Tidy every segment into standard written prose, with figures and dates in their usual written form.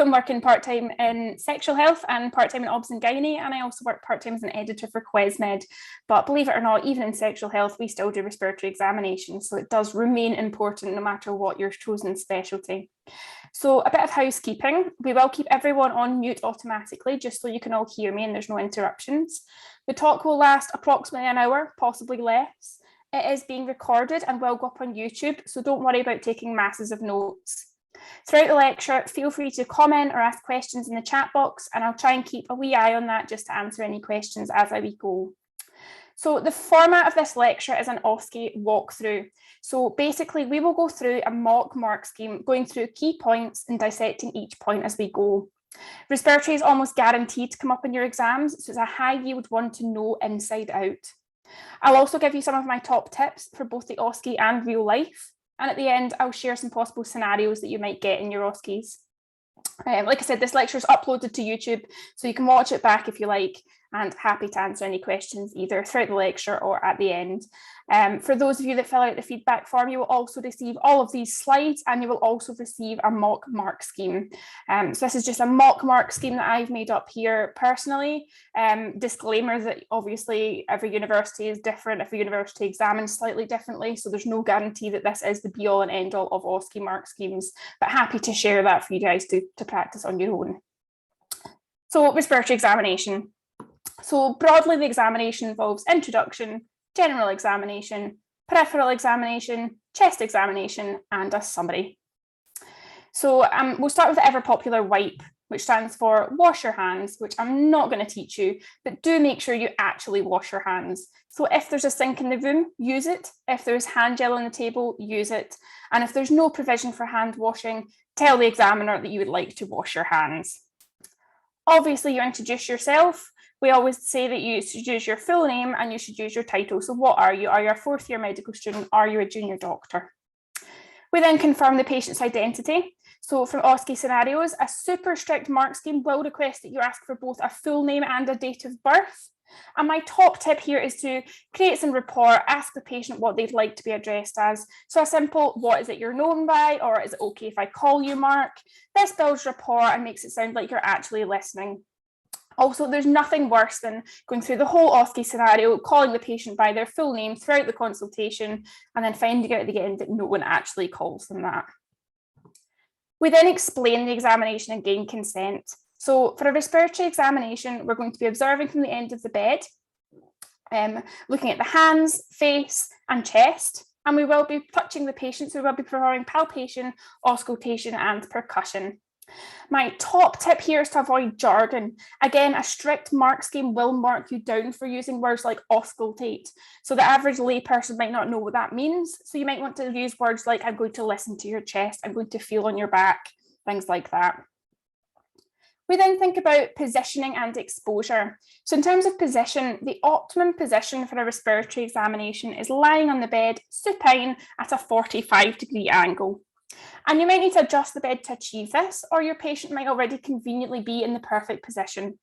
working part-time in sexual health and part-time in obs and gynae, and I also work part-time as an editor for Quesmed. But believe it or not, even in sexual health, we still do respiratory examinations, so it does remain important no matter what your chosen specialty. So a bit of housekeeping. We will keep everyone on mute automatically, just so you can all hear me and there's no interruptions. The talk will last approximately an hour, possibly less. It is being recorded and will go up on YouTube, so don't worry about taking masses of notes. Throughout the lecture, feel free to comment or ask questions in the chat box, and I'll try and keep a wee eye on that just to answer any questions as we go. So the format of this lecture is an OSCE walkthrough. So basically, we will go through a mock mark scheme, going through key points and dissecting each point as we go. Respiratory is almost guaranteed to come up in your exams, so it's a high yield one to know inside out. I'll also give you some of my top tips for both the OSCE and real life. And at the end, I'll share some possible scenarios that you might get in your OSCEs. Like I said, this lecture is uploaded to YouTube, so you can watch it back if you like, and happy to answer any questions either throughout the lecture or at the end. For those of you that fill out the feedback form, you will also receive all of these slides, and you will also receive a mock mark scheme. So this is just a mock mark scheme that I've made up here personally. Disclaimer that obviously every university is different, every university examines slightly differently, so there's no guarantee that this is the be all and end all of OSCE mark schemes, but happy to share that for you guys to practice on your own. So respiratory examination. So broadly, the examination involves introduction, general examination, peripheral examination, chest examination, and a summary. So we'll start with the ever popular WIPE, which stands for wash your hands, which I'm not going to teach you, but do make sure you actually wash your hands. So if there's a sink in the room, use it. If there's hand gel on the table, use it. And if there's no provision for hand washing, tell the examiner that you would like to wash your hands. Obviously, you introduce yourself. We always say that you should use your full name and you should use your title. So what are you? Are you a fourth year medical student? Are you a junior doctor? We then confirm the patient's identity. So from OSCE scenarios, a super strict mark scheme will request that you ask for both a full name and a date of birth. And my top tip here is to create some rapport, ask the patient what they'd like to be addressed as. So a simple, what is it you're known by? Or is it okay if I call you Mark? This builds rapport and makes it sound like you're actually listening. Also, there's nothing worse than going through the whole OSCE scenario, calling the patient by their full name throughout the consultation, and then finding out at the end that no one actually calls them that. We then explain the examination and gain consent. So for a respiratory examination, we're going to be observing from the end of the bed, looking at the hands, face, and chest, and we will be touching the patient, so we will be performing palpation, auscultation, and percussion. My top tip here is to avoid jargon. Again, a strict mark scheme will mark you down for using words like auscultate. So the average layperson might not know what that means. So you might want to use words like, I'm going to listen to your chest, I'm going to feel on your back, things like that. We then think about positioning and exposure. So in terms of position, the optimum position for a respiratory examination is lying on the bed supine at a 45-degree angle. And you might need to adjust the bed to achieve this, or your patient might already conveniently be in the perfect position.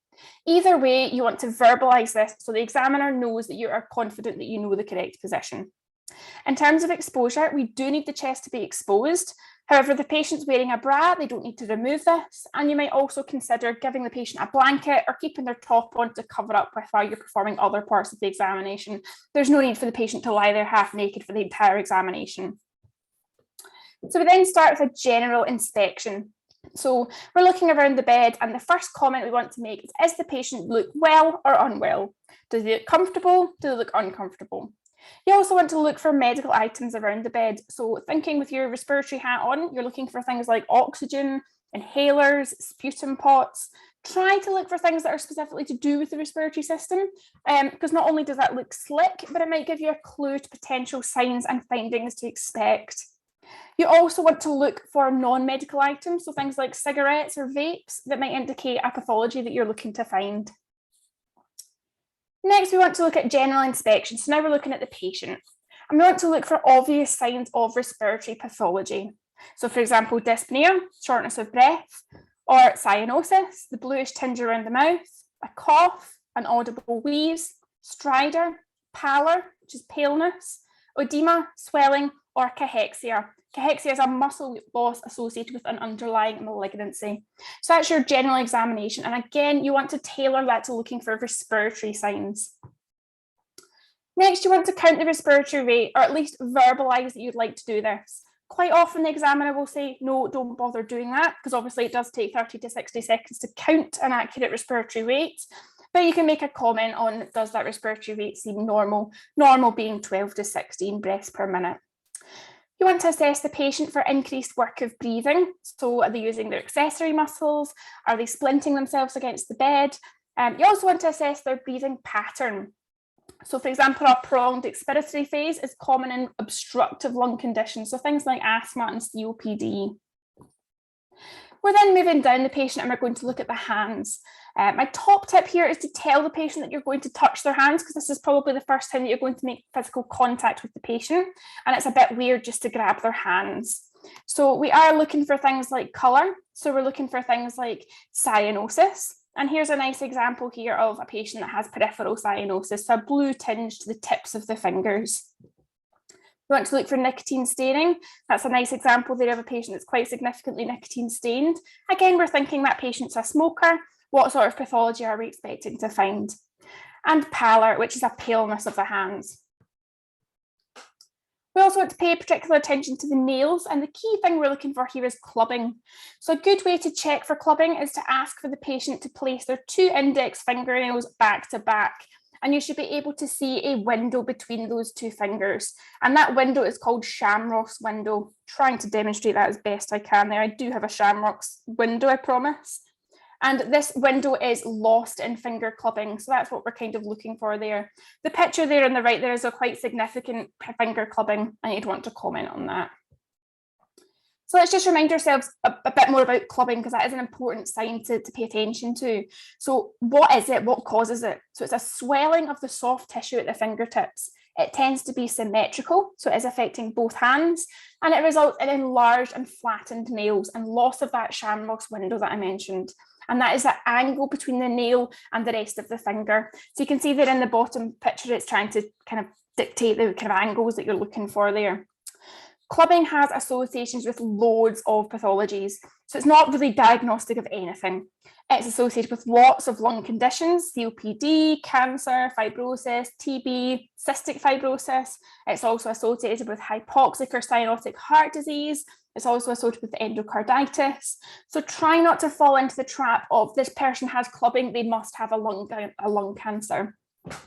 Either way, you want to verbalise this so the examiner knows that you are confident that you know the correct position. In terms of exposure, we do need the chest to be exposed. However, if the patient's wearing a bra, they don't need to remove this. And you might also consider giving the patient a blanket or keeping their top on to cover up with while you're performing other parts of the examination. There's no need for the patient to lie there half naked for the entire examination. So we then start with a general inspection. So we're looking around the bed, and the first comment we want to make is the patient look well or unwell? Do they look comfortable? Do they look uncomfortable? You also want to look for medical items around the bed. So thinking with your respiratory hat on, you're looking for things like oxygen, inhalers, sputum pots. Try to look for things that are specifically to do with the respiratory system, because not only does that look slick, but it might give you a clue to potential signs and findings to expect. You also want to look for non-medical items, so things like cigarettes or vapes that might indicate a pathology that you're looking to find. Next, we want to look at general inspection. So now we're looking at the patient, and we want to look for obvious signs of respiratory pathology. So for example, dyspnea, shortness of breath, or cyanosis, the bluish tinge around the mouth, a cough, an audible wheeze, stridor, pallor, which is paleness, oedema, swelling, or cachexia. Cachexia is a muscle loss associated with an underlying malignancy. So that's your general examination. And again, you want to tailor that to looking for respiratory signs. Next, you want to count the respiratory rate, or at least verbalise that you'd like to do this. Quite often the examiner will say, no, don't bother doing that, because obviously it does take 30 to 60 seconds to count an accurate respiratory rate. But you can make a comment on, does that respiratory rate seem normal? Normal being 12 to 16 breaths per minute. You want to assess the patient for increased work of breathing. So are they using their accessory muscles? Are they splinting themselves against the bed? You also want to assess their breathing pattern. So for example, a prolonged expiratory phase is common in obstructive lung conditions. So things like asthma and COPD. We're then moving down the patient and we're going to look at the hands. My top tip here is to tell the patient that you're going to touch their hands, because this is probably the first time that you're going to make physical contact with the patient, and it's a bit weird just to grab their hands. So we are looking for things like colour. So we're looking for things like cyanosis. And here's a nice example here of a patient that has peripheral cyanosis, so a blue tinge to the tips of the fingers. We want to look for nicotine staining. That's a nice example there of a patient that's quite significantly nicotine stained. Again, we're thinking that patient's a smoker. What sort of pathology are we expecting to find? And pallor, which is a paleness of the hands. We also want to pay particular attention to the nails, and the key thing we're looking for here is clubbing. So a good way to check for clubbing is to ask for the patient to place their 2 index fingernails back to back, and you should be able to see a window between those 2 fingers, and that window is called Shamrock's window. Trying to demonstrate that as best I can there. I do have a Shamrock's window, I promise. And this window is lost in finger clubbing. So that's what we're kind of looking for there. The picture there on the right, there is a quite significant finger clubbing, and you'd want to comment on that. So let's just remind ourselves a bit more about clubbing, because that is an important sign to pay attention to. So what is it? What causes it? So it's a swelling of the soft tissue at the fingertips. It tends to be symmetrical, so it is affecting both hands, and it results in enlarged and flattened nails and loss of that Shamrock's window that I mentioned. And that is the angle between the nail and the rest of the finger. So you can see there in the bottom picture, it's trying to kind of dictate the kind of angles that you're looking for there. Clubbing has associations with loads of pathologies. So it's not really diagnostic of anything. It's associated with lots of lung conditions, COPD, cancer, fibrosis, TB, cystic fibrosis. It's also associated with hypoxic or cyanotic heart disease. It's also associated with endocarditis. So try not to fall into the trap of this person has clubbing, they must have a lung cancer.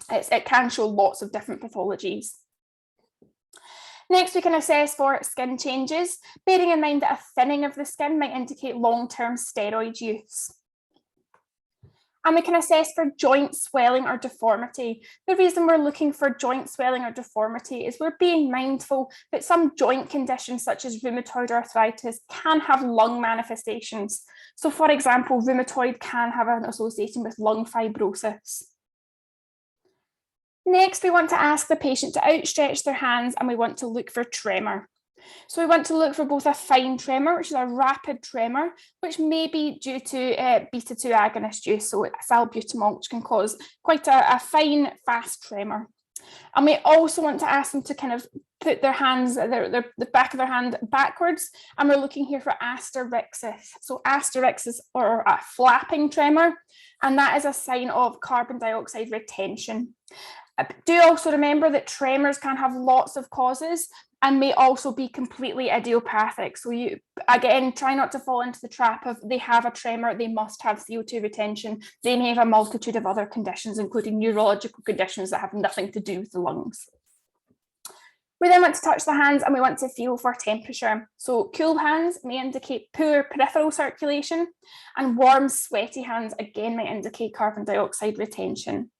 It can show lots of different pathologies. Next, we can assess for skin changes, bearing in mind that a thinning of the skin might indicate long-term steroid use. And we can assess for joint swelling or deformity. The reason we're looking for joint swelling or deformity is we're being mindful that some joint conditions such as rheumatoid arthritis can have lung manifestations. So for example, rheumatoid can have an association with lung fibrosis. Next, we want to ask the patient to outstretch their hands, and we want to look for tremor. So we want to look for both a fine tremor, which is a rapid tremor, which may be due to beta-2 agonist use, so salbutamol, which can cause quite a fine, fast tremor. And we also want to ask them to kind of put their hands, the back of their hand backwards, and we're looking here for asterixis. So asterixis, or a flapping tremor, and that is a sign of carbon dioxide retention. Do also remember that tremors can have lots of causes and may also be completely idiopathic. So you, again, try not to fall into the trap of they have a tremor, they must have CO2 retention. They may have a multitude of other conditions, including neurological conditions that have nothing to do with the lungs. We then want to touch the hands and we want to feel for temperature. So cool hands may indicate poor peripheral circulation, and warm, sweaty hands again might indicate carbon dioxide retention.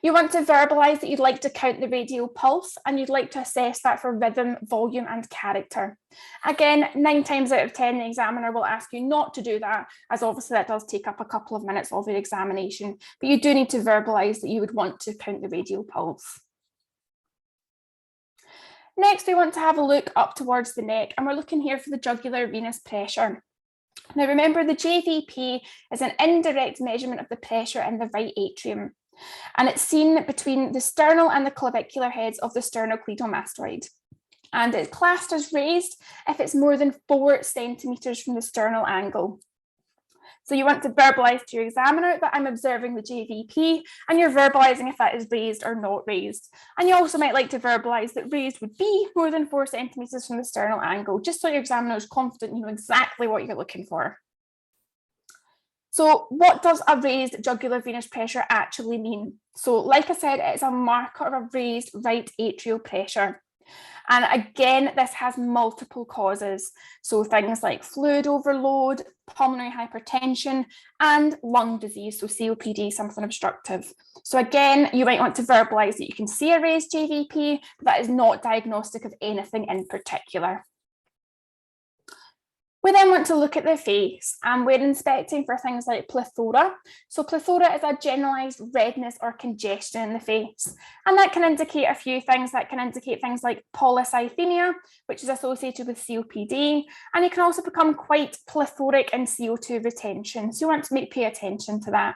You want to verbalise that you'd like to count the radial pulse, and you'd like to assess that for rhythm, volume and character. Again, 9 times out of 10, the examiner will ask you not to do that, as obviously that does take up a couple of minutes of your examination, but you do need to verbalise that you would want to count the radial pulse. Next, we want to have a look up towards the neck, and we're looking here for the jugular venous pressure. Now remember, the JVP is an indirect measurement of the pressure in the right atrium, and it's seen between the sternal and the clavicular heads of the sternocleidomastoid. And it's classed as raised if it's more than 4 centimetres from the sternal angle. So you want to verbalise to your examiner that I'm observing the JVP, and you're verbalising if that is raised or not raised. And you also might like to verbalise that raised would be more than 4 centimetres from the sternal angle, just so your examiner is confident you know exactly what you're looking for. So what does a raised jugular venous pressure actually mean? So like I said, it's a marker of a raised right atrial pressure. And again, this has multiple causes. So things like fluid overload, pulmonary hypertension, and lung disease, so COPD, something obstructive. So again, you might want to verbalise that you can see a raised JVP, but that is not diagnostic of anything in particular. We then want to look at the face, and we're inspecting for things like plethora. So plethora is a generalised redness or congestion in the face, and that can indicate a few things. That can indicate things like polycythemia, which is associated with COPD, and you can also become quite plethoric in CO2 retention, so you want to pay attention to that.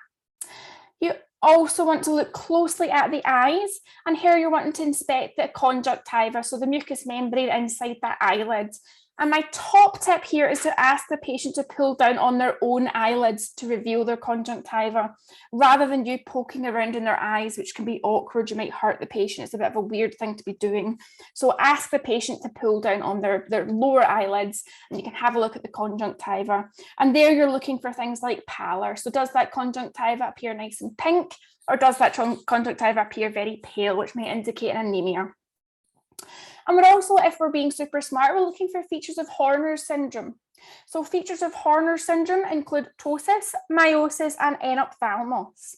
You also want to look closely at the eyes, and here you're wanting to inspect the conjunctiva, so the mucous membrane inside that eyelid. And my top tip here is to ask the patient to pull down on their own eyelids to reveal their conjunctiva, rather than you poking around in their eyes, which can be awkward. You might hurt the patient. It's a bit of a weird thing to be doing. So ask the patient to pull down on their lower eyelids, and you can have a look at the conjunctiva. And there you're looking for things like pallor. So does that conjunctiva appear nice and pink, or does that conjunctiva appear very pale, which may indicate an anemia? And we're also, if we're being super smart, we're looking for features of Horner's syndrome. So features of Horner's syndrome include ptosis, meiosis, and enophthalmos.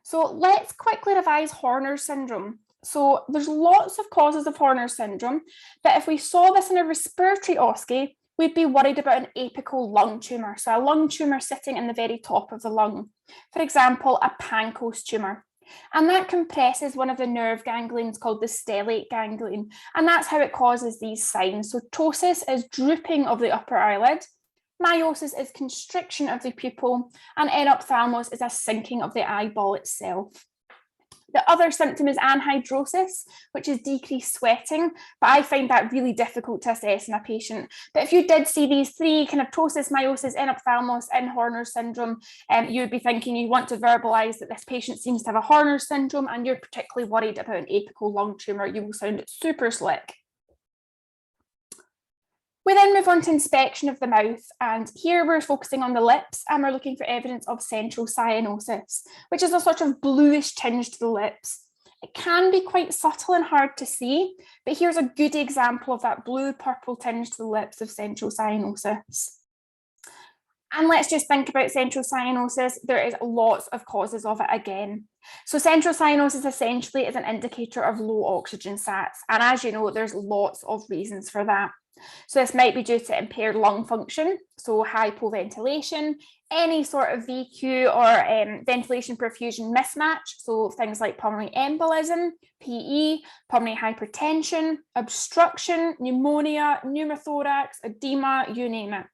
So let's quickly revise Horner's syndrome. So there's lots of causes of Horner's syndrome, but if we saw this in a respiratory OSCE, we'd be worried about an apical lung tumour, so a lung tumour sitting in the very top of the lung. For example, a Pancoast tumour. And that compresses one of the nerve ganglions called the stellate ganglion, and that's how it causes these signs. So ptosis is drooping of the upper eyelid, meiosis is constriction of the pupil, and enophthalmos is a sinking of the eyeball itself. The other symptom is anhidrosis, which is decreased sweating, but I find that really difficult to assess in a patient. But if you did see these three kind of ptosis, meiosis, enophthalmos in Horner's syndrome, you would be thinking you want to verbalise that this patient seems to have a Horner's syndrome, and you're particularly worried about an apical lung tumour. You will sound super slick. We then move on to inspection of the mouth, and here we're focusing on the lips, and we're looking for evidence of central cyanosis, which is a sort of bluish tinge to the lips. It can be quite subtle and hard to see, but here's a good example of that blue-purple tinge to the lips of central cyanosis. And let's just think about central cyanosis. There is lots of causes of it again. So central cyanosis essentially is an indicator of low oxygen sats, and as you know, there's lots of reasons for that. So this might be due to impaired lung function, so hypoventilation, any sort of VQ or ventilation perfusion mismatch, so things like pulmonary embolism, PE, pulmonary hypertension, obstruction, pneumonia, pneumothorax, edema, you name it.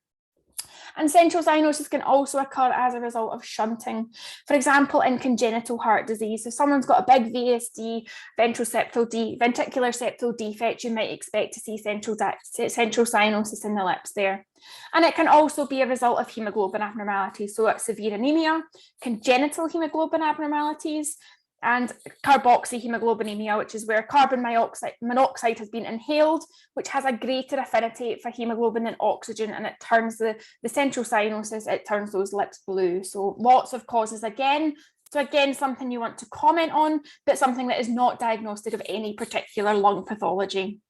And central cyanosis can also occur as a result of shunting. For example, in congenital heart disease, if someone's got a big VSD, ventricular septal defect, you might expect to see central cyanosis in the lips there. And it can also be a result of hemoglobin abnormalities, so severe anemia, congenital hemoglobin abnormalities, and carboxyhemoglobinemia, which is where carbon monoxide has been inhaled, which has a greater affinity for hemoglobin than oxygen, and it turns the central cyanosis, it turns those lips blue. So lots of causes again. So again, something you want to comment on, but something that is not diagnostic of any particular lung pathology.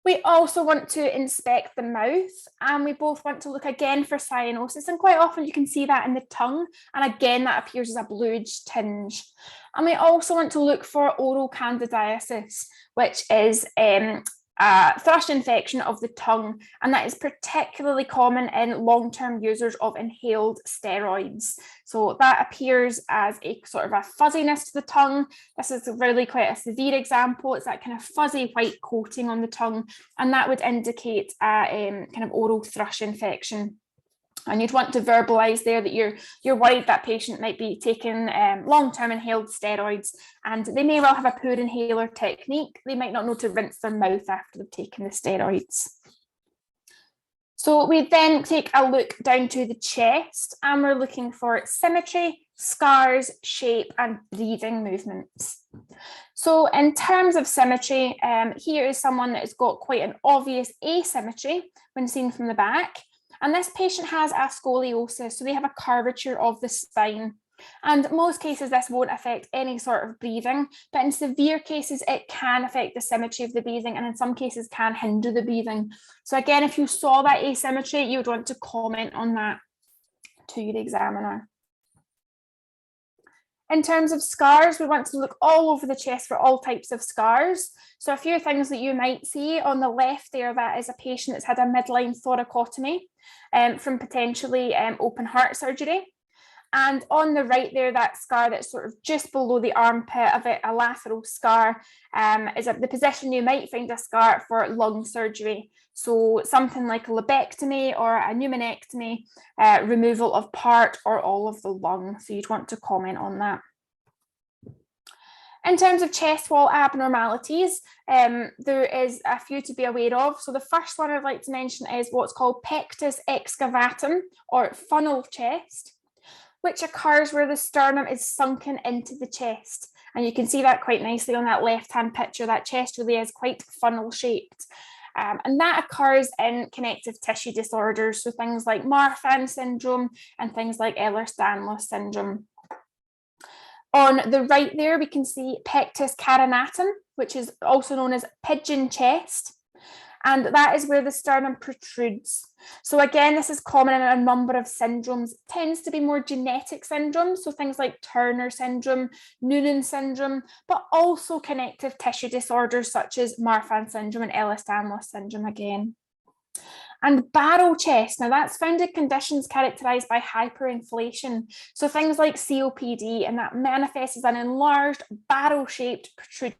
We also want to inspect the mouth, and we both want to look again for cyanosis, and quite often you can see that in the tongue, and again that appears as a bluish tinge. And we also want to look for oral candidiasis, which is thrush infection of the tongue, and that is particularly common in long-term users of inhaled steroids. So that appears as a sort of a fuzziness to the tongue. This is really quite a severe example. It's that kind of fuzzy white coating on the tongue, and that would indicate a kind of oral thrush infection. And you'd want to verbalise there that you're worried that patient might be taking long-term inhaled steroids, and they may well have a poor inhaler technique. They might not know to rinse their mouth after they've taken the steroids. So we then take a look down to the chest, and we're looking for symmetry, scars, shape, and breathing movements. So in terms of symmetry, here is someone that has got quite an obvious asymmetry when seen from the back. And this patient has a scoliosis, so they have a curvature of the spine. And in most cases, this won't affect any sort of breathing, but in severe cases, it can affect the symmetry of the breathing, and in some cases can hinder the breathing. So again, if you saw that asymmetry, you would want to comment on that to your examiner. In terms of scars, we want to look all over the chest for all types of scars. So a few things that you might see on the left there, that is a patient that's had a midline thoracotomy from potentially open heart surgery. And on the right there, that scar that's sort of just below the armpit of it, a lateral scar, is the position you might find a scar for lung surgery. So something like a lobectomy or a pneumonectomy, removal of part or all of the lung. So you'd want to comment on that. In terms of chest wall abnormalities, there is a few to be aware of. So the first one I'd like to mention is what's called pectus excavatum, or funnel chest, which occurs where the sternum is sunken into the chest. And you can see that quite nicely on that left-hand picture. That chest really is quite funnel-shaped. And that occurs in connective tissue disorders, so things like Marfan syndrome and things like Ehlers-Danlos syndrome. On the right there, we can see pectus carinatum, which is also known as pigeon chest. And that is where the sternum protrudes. So again, this is common in a number of syndromes. It tends to be more genetic syndromes, so things like Turner syndrome, Noonan syndrome, but also connective tissue disorders such as Marfan syndrome and Ehlers-Danlos syndrome again. And barrel chest, now that's found in conditions characterised by hyperinflation. So things like COPD, and that manifests as an enlarged barrel-shaped protrusion.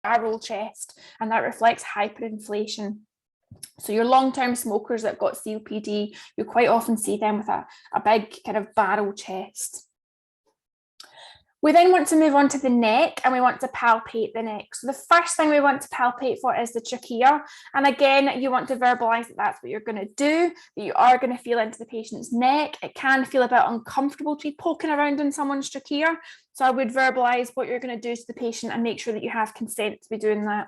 Barrel chest, and that reflects hyperinflation. So your long-term smokers that have got COPD, you quite often see them with a big kind of barrel chest. We then want to move on to the neck, and we want to palpate the neck. So the first thing we want to palpate for is the trachea. And again, you want to verbalise that that's what you're going to do, that you are going to feel into the patient's neck. It can feel a bit uncomfortable to be poking around in someone's trachea. So I would verbalise what you're going to do to the patient and make sure that you have consent to be doing that.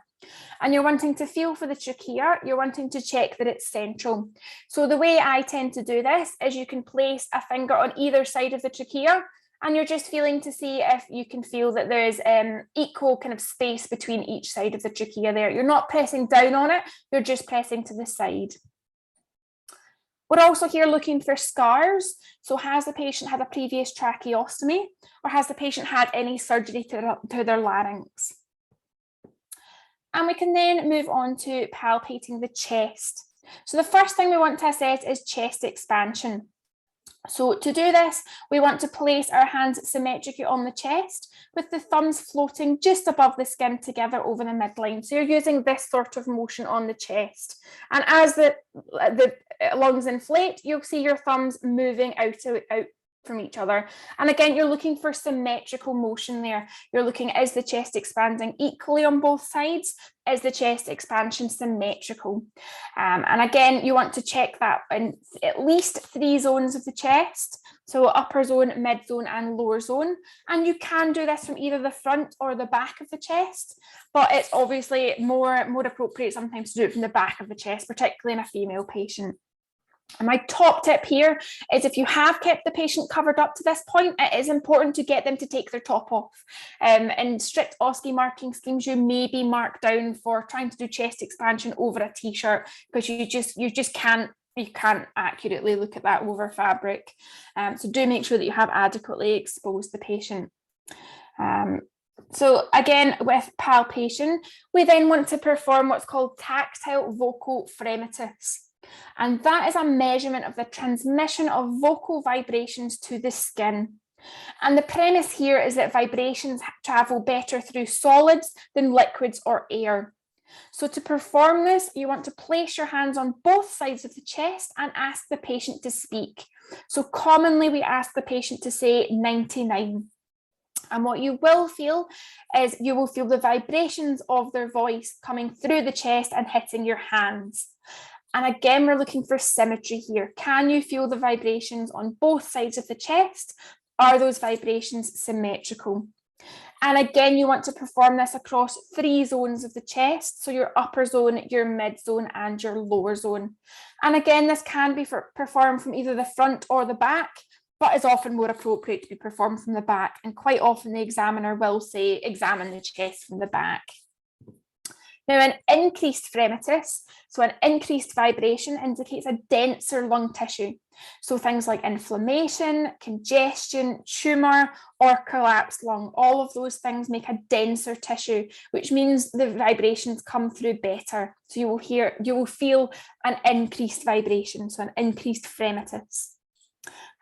And you're wanting to feel for the trachea, you're wanting to check that it's central. So the way I tend to do this is you can place a finger on either side of the trachea, and you're just feeling to see if you can feel that there is equal kind of space between each side of the trachea there. You're not pressing down on it, you're just pressing to the side. We're also here looking for scars. So has the patient had a previous tracheostomy, or has the patient had any surgery to their larynx? And we can then move on to palpating the chest. So the first thing we want to assess is chest expansion. So to do this, we want to place our hands symmetrically on the chest with the thumbs floating just above the skin together over the midline. So you're using this sort of motion on the chest. And as the lungs inflate, you'll see your thumbs moving out from each other. And again, you're looking for symmetrical motion there. You're looking, is the chest expanding equally on both sides? Is the chest expansion symmetrical? And again, you want to check that in at least 3 zones of the chest. So upper zone, mid zone, and lower zone. And you can do this from either the front or the back of the chest, but it's obviously more appropriate sometimes to do it from the back of the chest, particularly in a female patient. And my top tip here is, if you have kept the patient covered up to this point, it is important to get them to take their top off. In strict OSCE marking schemes, you may be marked down for trying to do chest expansion over a t-shirt, because you can't accurately look at that over fabric. So do make sure that you have adequately exposed the patient. So again, with palpation, we then want to perform what's called tactile vocal fremitus. And that is a measurement of the transmission of vocal vibrations to the skin. And the premise here is that vibrations travel better through solids than liquids or air. So to perform this, you want to place your hands on both sides of the chest and ask the patient to speak. So commonly we ask the patient to say 99. And what you will feel is you will feel the vibrations of their voice coming through the chest and hitting your hands. And again, we're looking for symmetry here. Can you feel the vibrations on both sides of the chest? Are those vibrations symmetrical? And again, you want to perform this across 3 zones of the chest. So your upper zone, your mid zone, and your lower zone. And again, this can be performed from either the front or the back, but is often more appropriate to be performed from the back. And quite often the examiner will say, examine the chest from the back. Now, an increased fremitus, so an increased vibration, indicates a denser lung tissue. So things like inflammation, congestion, tumour, or collapsed lung, all of those things make a denser tissue, which means the vibrations come through better. So you will feel an increased vibration, so an increased fremitus.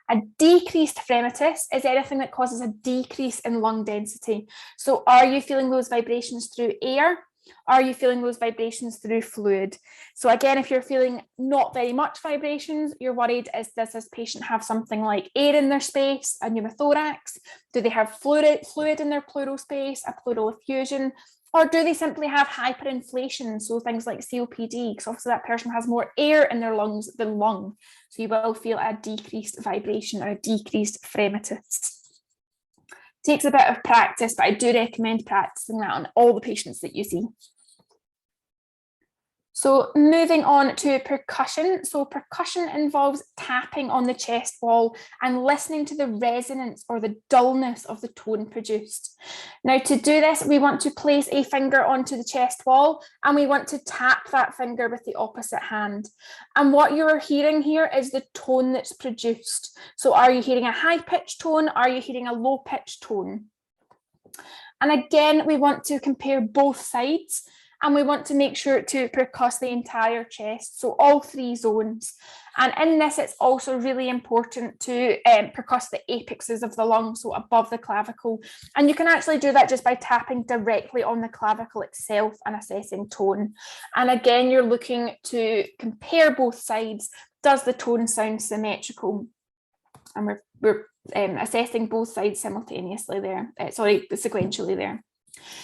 A decreased fremitus is anything that causes a decrease in lung density. So are you feeling those vibrations through air? Are you feeling those vibrations through fluid? So again, if you're feeling not very much vibrations, you're worried, does this patient have something like air in their space, a pneumothorax? Do they have fluid in their pleural space, a pleural effusion? Or do they simply have hyperinflation? So things like COPD, because obviously that person has more air in their lungs than lung. So you will feel a decreased vibration or a decreased fremitus. Takes a bit of practice, but I do recommend practicing that on all the patients that you see. So moving on to percussion. So percussion involves tapping on the chest wall and listening to the resonance or the dullness of the tone produced. Now, to do this, we want to place a finger onto the chest wall and we want to tap that finger with the opposite hand. And what you are hearing here is the tone that's produced. So are you hearing a high-pitched tone? Are you hearing a low-pitched tone? And again, we want to compare both sides. And we want to make sure to percuss the entire chest, so all 3 zones. And in this, it's also really important to percuss the apexes of the lung, so above the clavicle. And you can actually do that just by tapping directly on the clavicle itself and assessing tone. And again, you're looking to compare both sides. Does the tone sound symmetrical? And we're assessing both sides simultaneously there, sequentially there.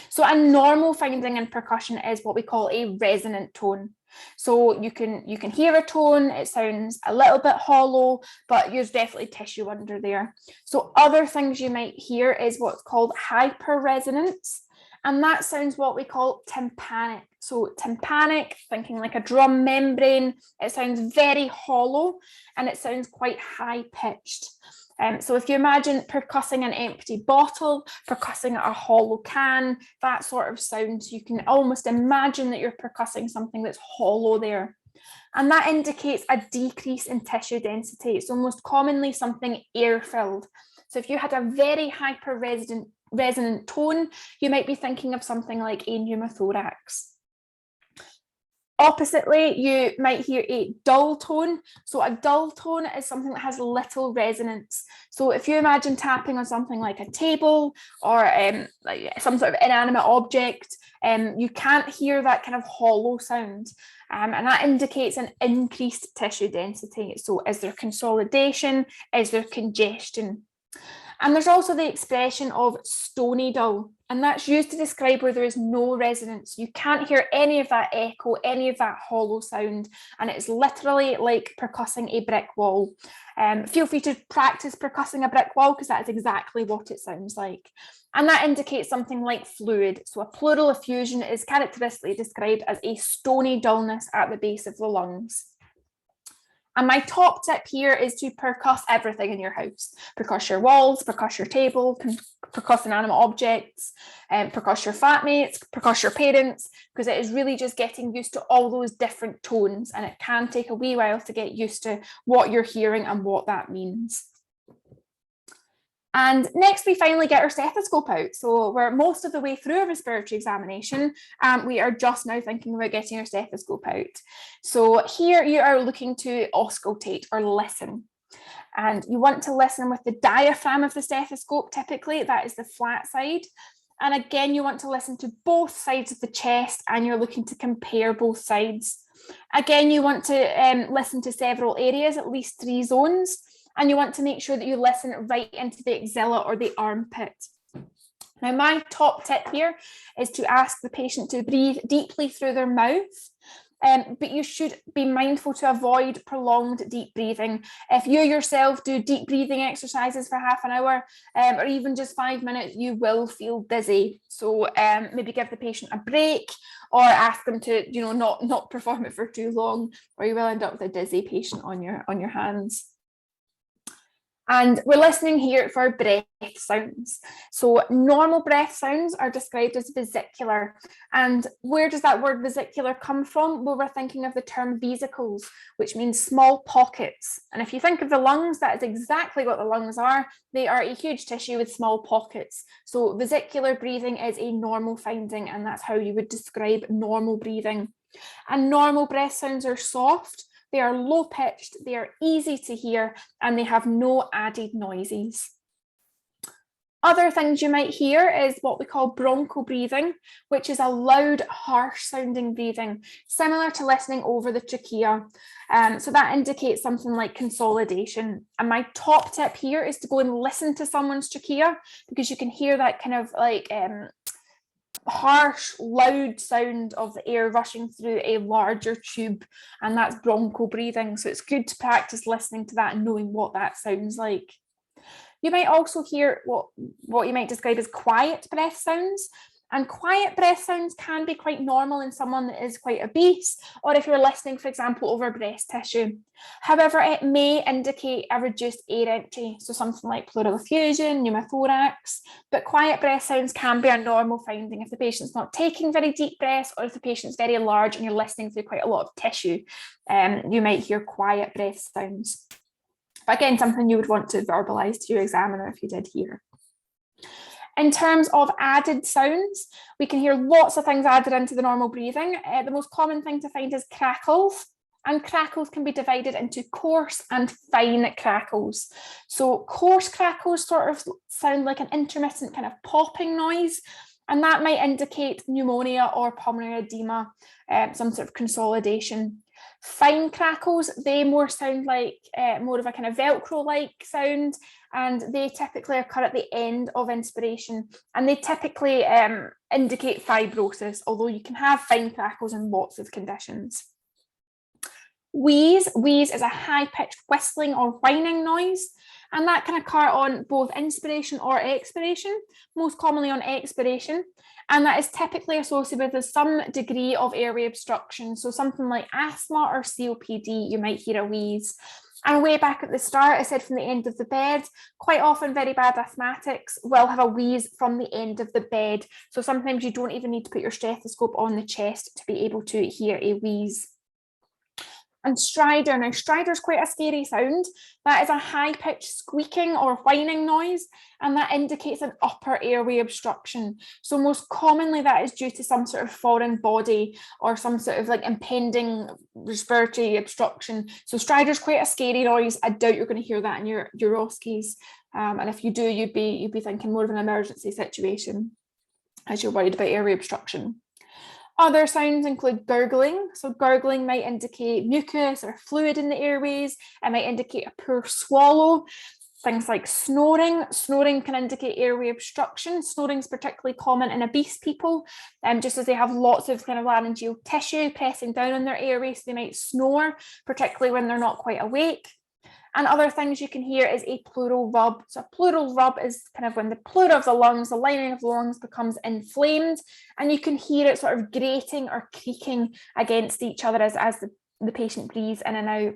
So a normal finding in percussion is what we call a resonant tone. So you can hear a tone, it sounds a little bit hollow, but there's definitely tissue under there. So other things you might hear is what's called hyperresonance, and that sounds what we call tympanic. So tympanic, thinking like a drum membrane, it sounds very hollow and it sounds quite high pitched. So if you imagine percussing an empty bottle, percussing a hollow can, that sort of sound, you can almost imagine that you're percussing something that's hollow there. And that indicates a decrease in tissue density. It's almost commonly something air-filled. So if you had a very hyper-resonant tone, you might be thinking of something like a pneumothorax. Oppositely, you might hear a dull tone. So a dull tone is something that has little resonance. So if you imagine tapping on something like a table or like some sort of inanimate object, you can't hear that kind of hollow sound. And that indicates an increased tissue density. So is there consolidation? Is there congestion? And there's also the expression of stony dull, and that's used to describe where there is no resonance. You can't hear any of that echo, any of that hollow sound, and it's literally like percussing a brick wall. Feel free to practice percussing a brick wall because that is exactly what it sounds like. And that indicates something like fluid. So a pleural effusion is characteristically described as a stony dullness at the base of the lungs. And my top tip here is to percuss everything in your house. Percuss your walls, percuss your table, percuss inanimate objects, percuss your flatmates, percuss your parents, because it is really just getting used to all those different tones, and it can take a wee while to get used to what you're hearing and what that means. And next, we finally get our stethoscope out. So we're most of the way through a respiratory examination, and we are just now thinking about getting our stethoscope out. So here you are looking to auscultate or listen. And you want to listen with the diaphragm of the stethoscope, typically, that is the flat side. And again, you want to listen to both sides of the chest, and you're looking to compare both sides. Again, you want to listen to several areas, at least 3 zones, and you want to make sure that you listen right into the axilla or the armpit. Now, my top tip here is to ask the patient to breathe deeply through their mouth. But you should be mindful to avoid prolonged deep breathing. If you yourself do deep breathing exercises for half an hour or even just 5 minutes, you will feel dizzy. So maybe give the patient a break, or ask them to, not perform it for too long, or you will end up with a dizzy patient on your hands. And we're listening here for breath sounds. So normal breath sounds are described as vesicular. And where does that word vesicular come from? Well, we're thinking of the term vesicles, which means small pockets. And if you think of the lungs, that is exactly what the lungs are. They are a huge tissue with small pockets. So vesicular breathing is a normal finding, and that's how you would describe normal breathing. And normal breath sounds are soft. They are low-pitched, they are easy to hear, and they have no added noises. Other things you might hear is what we call broncho breathing, which is a loud, harsh-sounding breathing, similar to listening over the trachea. So that indicates something like consolidation. And my top tip here is to go and listen to someone's trachea, because you can hear that kind of like harsh, loud sound of the air rushing through a larger tube, and that's broncho breathing. So it's good to practice listening to that and knowing what that sounds like. You might also hear what you might describe as quiet breath sounds. And quiet breath sounds can be quite normal in someone that is quite obese, or if you're listening, for example, over breast tissue. However, it may indicate a reduced air entry, so something like pleural effusion, pneumothorax, but quiet breath sounds can be a normal finding if the patient's not taking very deep breaths, or if the patient's very large and you're listening through quite a lot of tissue, you might hear quiet breath sounds. But again, something you would want to verbalise to your examiner if you did hear. In terms of added sounds, we can hear lots of things added into the normal breathing. The most common thing to find is crackles, and crackles can be divided into coarse and fine crackles. So coarse crackles sort of sound like an intermittent kind of popping noise, and that might indicate pneumonia or pulmonary edema, some sort of consolidation. Fine crackles, they more sound like more of a kind of Velcro-like sound, and they typically occur at the end of inspiration, and they typically indicate fibrosis, although you can have fine crackles in lots of conditions. Wheeze is a high-pitched whistling or whining noise, and that can occur on both inspiration or expiration, most commonly on expiration, and that is typically associated with some degree of airway obstruction. So something like asthma or COPD, you might hear a wheeze. And way back at the start, I said from the end of the bed, quite often very bad asthmatics will have a wheeze from the end of the bed. So sometimes you don't even need to put your stethoscope on the chest to be able to hear a wheeze. And stridor. Now, stridor is quite a scary sound. That is a high-pitched squeaking or whining noise, and that indicates an upper airway obstruction. So most commonly that is due to some sort of foreign body or some sort of like impending respiratory obstruction. So stridor is quite a scary noise. I doubt you're going to hear that in your OSCEs. And if you do, you'd be thinking more of an emergency situation as you're worried about airway obstruction. Other sounds include gurgling. So gurgling might indicate mucus or fluid in the airways. It might indicate a poor swallow. Things like snoring. Snoring can indicate airway obstruction. Snoring is particularly common in obese people, just as they have lots of kind of laryngeal tissue pressing down on their airways, so they might snore, particularly when they're not quite awake. And other things you can hear is a pleural rub. So a pleural rub is kind of when the pleura of the lungs, the lining of the lungs becomes inflamed, and you can hear it sort of grating or creaking against each other as the patient breathes in and out.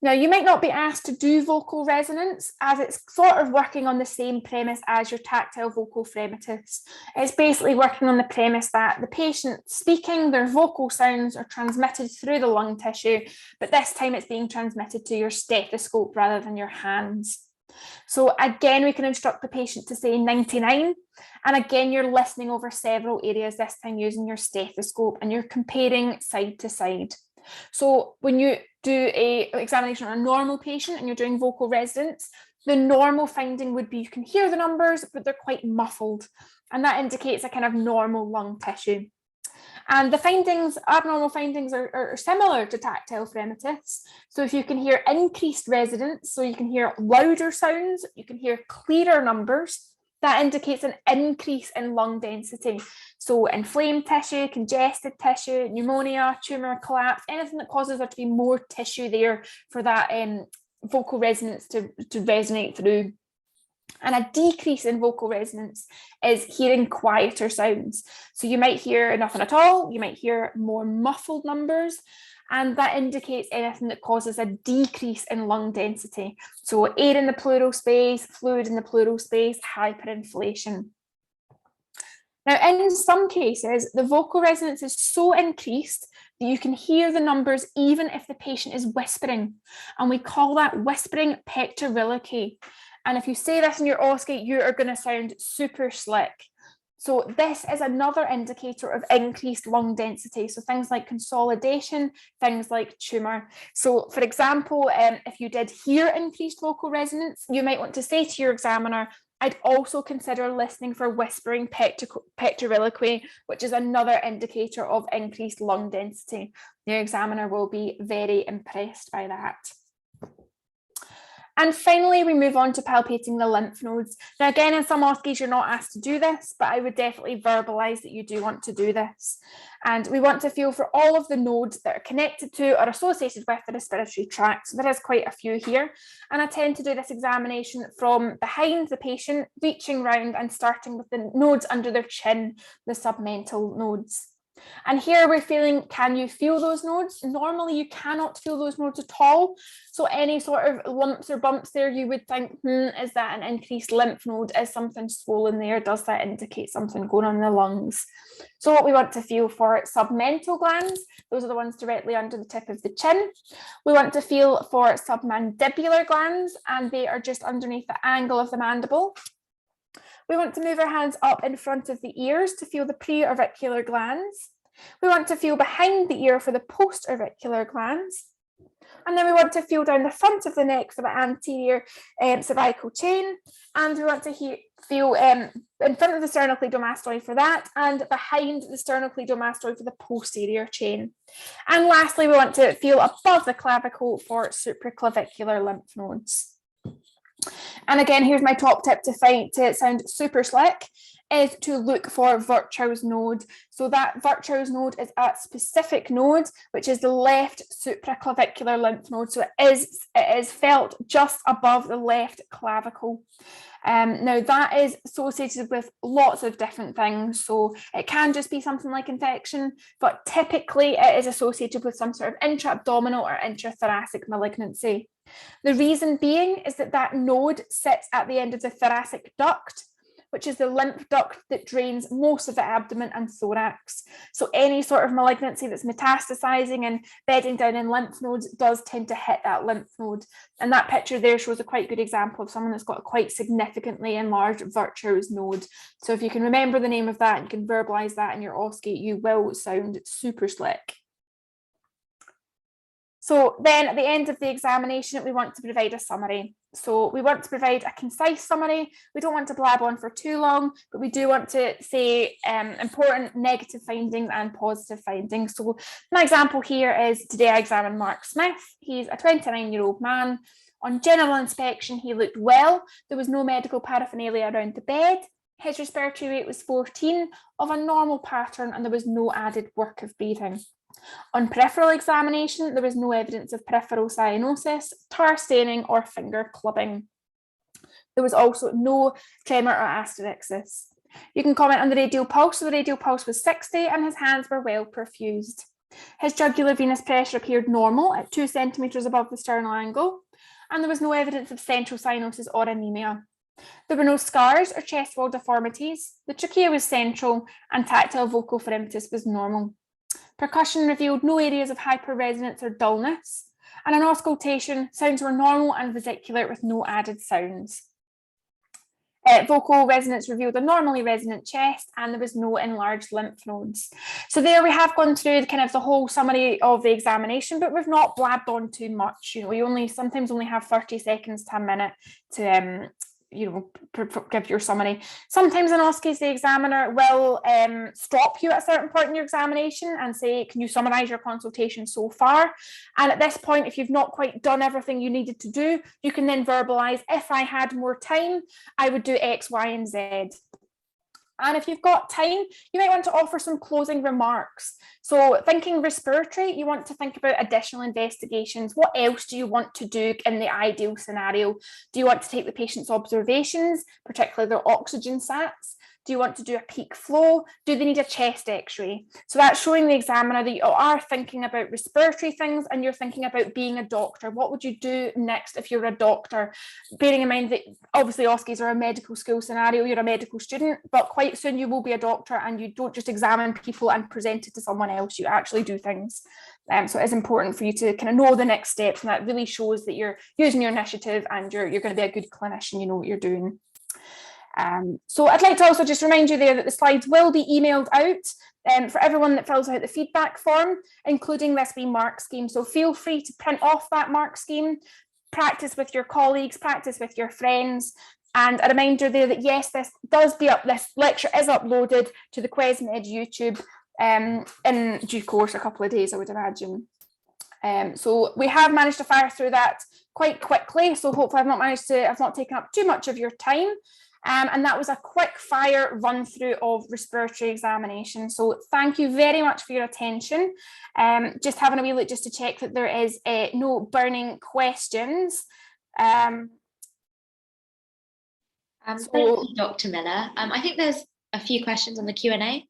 Now, you might not be asked to do vocal resonance, as it's sort of working on the same premise as your tactile vocal phrenitis. It's basically working on the premise that the patient speaking, their vocal sounds are transmitted through the lung tissue, but this time it's being transmitted to your stethoscope rather than your hands. So again, we can instruct the patient to say 99, and again, you're listening over several areas, this time using your stethoscope, and you're comparing side to side. So when you do an examination on a normal patient and you're doing vocal resonance, the normal finding would be you can hear the numbers, but they're quite muffled. And that indicates a kind of normal lung tissue. And the findings, abnormal findings, are similar to tactile phrenitis. So if you can hear increased resonance, so you can hear louder sounds, you can hear clearer numbers, that indicates an increase in lung density. So inflamed tissue, congested tissue, pneumonia, tumour, collapse, anything that causes there to be more tissue there for that vocal resonance to resonate through. And a decrease in vocal resonance is hearing quieter sounds. So you might hear nothing at all, you might hear more muffled numbers, and that indicates anything that causes a decrease in lung density. So air in the pleural space, fluid in the pleural space, hyperinflation. Now, in some cases, the vocal resonance is so increased that you can hear the numbers even if the patient is whispering. And we call that whispering pectoriloquy. And if you say this in your OSCE, you are going to sound super slick. So this is another indicator of increased lung density. So things like consolidation, things like tumour. So for example, if you did hear increased vocal resonance, you might want to say to your examiner, I'd also consider listening for whispering pectoriloquy, which is another indicator of increased lung density. Your examiner will be very impressed by that. And finally, we move on to palpating the lymph nodes. Now, again, in some OSCEs, you're not asked to do this, but I would definitely verbalise that you do want to do this. And we want to feel for all of the nodes that are connected to or associated with the respiratory tract. So there is quite a few here. And I tend to do this examination from behind the patient, reaching round and starting with the nodes under their chin, the submental nodes. And here we're feeling, can you feel those nodes? Normally you cannot feel those nodes at all. So any sort of lumps or bumps there, you would think, is that an increased lymph node? Is something swollen there? Does that indicate something going on in the lungs? So what we want to feel for submental glands, those are the ones directly under the tip of the chin. We want to feel for submandibular glands, and they are just underneath the angle of the mandible. We want to move our hands up in front of the ears to feel the preauricular glands. We want to feel behind the ear for the postauricular glands. And then we want to feel down the front of the neck for the anterior cervical chain. And we want to feel in front of the sternocleidomastoid for that, and behind the sternocleidomastoid for the posterior chain. And lastly, we want to feel above the clavicle for supraclavicular lymph nodes. And again, here's my top tip to sound super slick, is to look for Virchow's node. So that Virchow's node is a specific node, which is the left supraclavicular lymph node. So it is felt just above the left clavicle. Now that is associated with lots of different things. So it can just be something like infection, but typically it is associated with some sort of intra-abdominal or intrathoracic malignancy. The reason being is that that node sits at the end of the thoracic duct, which is the lymph duct that drains most of the abdomen and thorax. So any sort of malignancy that's metastasizing and bedding down in lymph nodes does tend to hit that lymph node. And that picture there shows a quite good example of someone that's got a quite significantly enlarged Virchow's node. So if you can remember the name of that and you can verbalize that in your OSCE, you will sound super slick. So then at the end of the examination, we want to provide a summary. So we want to provide a concise summary. We don't want to blab on for too long, but we do want to say important negative findings and positive findings. So my example here is today I examined Mark Smith. He's a 29-year-old man. On general inspection, he looked well. There was no medical paraphernalia around the bed. His respiratory rate was 14 of a normal pattern, and there was no added work of breathing. On peripheral examination, there was no evidence of peripheral cyanosis, tar staining, or finger clubbing. There was also no tremor or asterixis. You can comment on the radial pulse. So the radial pulse was 60 and his hands were well perfused. His jugular venous pressure appeared normal at 2 centimetres above the sternal angle, and there was no evidence of central cyanosis or anemia. There were no scars or chest wall deformities. The trachea was central and tactile vocal pharyngitis was normal. Percussion revealed no areas of hyperresonance or dullness, and on auscultation, sounds were normal and vesicular with no added sounds. Vocal resonance revealed a normally resonant chest, and there was no enlarged lymph nodes. So there we have gone through kind of the whole summary of the examination, but we've not blabbed on too much. We sometimes only have 30 seconds to a minute to give your summary. Sometimes in OSCEs, the examiner will stop you at a certain point in your examination and say, can you summarise your consultation so far? And at this point, if you've not quite done everything you needed to do, you can then verbalise, if I had more time, I would do X, Y, and Z. And if you've got time, you might want to offer some closing remarks. So thinking respiratory, you want to think about additional investigations. What else do you want to do in the ideal scenario? Do you want to take the patient's observations, particularly their oxygen sats? Do you want to do a peak flow? Do they need a chest x-ray? So that's showing the examiner that you are thinking about respiratory things and you're thinking about being a doctor. What would you do next if you're a doctor? Bearing in mind that obviously OSCEs are a medical school scenario, you're a medical student, but quite soon you will be a doctor and you don't just examine people and present it to someone else, you actually do things. So it is important for you to kind of know the next steps, and that really shows that you're using your initiative and you're going to be a good clinician, you know what you're doing. So I'd like to also just remind you there that the slides will be emailed out for everyone that fills out the feedback form, including this wee mark scheme. So feel free to print off that mark scheme, practice with your colleagues, practice with your friends. And a reminder there that yes, this lecture is uploaded to the Quesmed YouTube in due course, a couple of days, I would imagine. So we have managed to fire through that quite quickly. So hopefully I've not taken up too much of your time. And that was a quick fire run through of respiratory examination. So thank you very much for your attention. Just having a wee look just to check that there is no burning questions. Thank you, Dr. Miller. I think there's a few questions on the Q&A.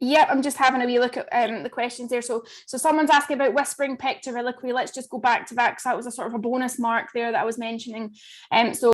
Yep, I'm just having a wee look at the questions there. So someone's asking about whispering pectoriliquy. Let's just go back to that because that was a sort of a bonus mark there that I was mentioning. So